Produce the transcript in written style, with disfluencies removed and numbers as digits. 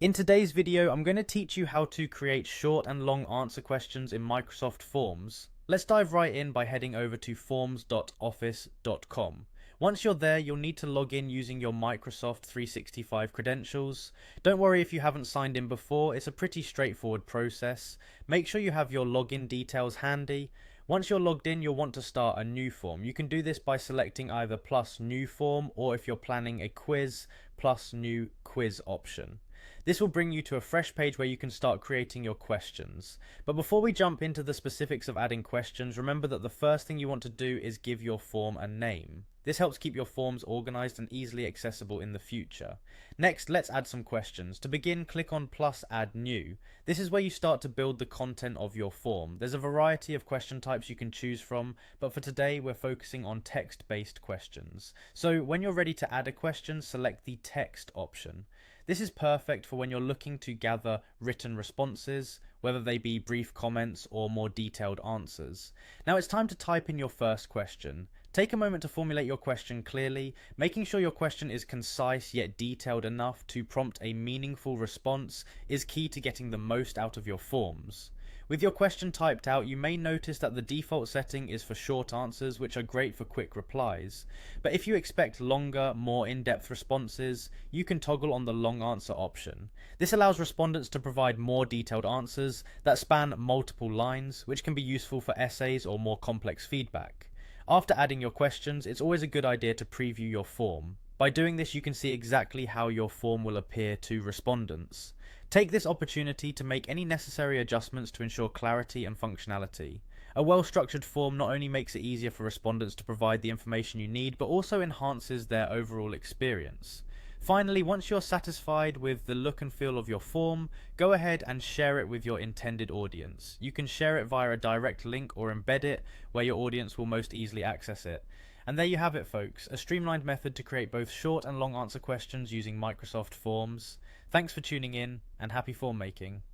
In today's video, I'm going to teach you how to create short and long answer questions in Microsoft Forms. Let's dive right in by heading over to forms.office.com. Once you're there, you'll need to log in using your Microsoft 365 credentials. Don't worry if you haven't signed in before, it's a pretty straightforward process. Make sure you have your login details handy. Once you're logged in, you'll want to start a new form. You can do this by selecting either plus new form, or if you're planning a quiz, plus new quiz option. This will bring you to a fresh page where you can start creating your questions. But before we jump into the specifics of adding questions, remember that the first thing you want to do is give your form a name. This helps keep your forms organized and easily accessible in the future. Next, let's add some questions. To begin, click on plus add new. This is where you start to build the content of your form. There's a variety of question types you can choose from, but for today we're focusing on text-based questions. So when you're ready to add a question, select the text option. This is perfect for when you're looking to gather written responses, whether they be brief comments or more detailed answers. Now it's time to type in your first question. Take a moment to formulate your question clearly, making sure your question is concise yet detailed enough to prompt a meaningful response is key to getting the most out of your forms. With your question typed out, you may notice that the default setting is for short answers, which are great for quick replies. But if you expect longer, more in-depth responses, you can toggle on the long answer option. This allows respondents to provide more detailed answers that span multiple lines, which can be useful for essays or more complex feedback. After adding your questions, it's always a good idea to preview your form. By doing this, you can see exactly how your form will appear to respondents. Take this opportunity to make any necessary adjustments to ensure clarity and functionality. A well-structured form not only makes it easier for respondents to provide the information you need, but also enhances their overall experience. Finally, once you're satisfied with the look and feel of your form, go ahead and share it with your intended audience. You can share it via a direct link or embed it where your audience will most easily access it. And there you have it, folks, a streamlined method to create both short and long answer questions using Microsoft Forms. Thanks for tuning in, and happy form making.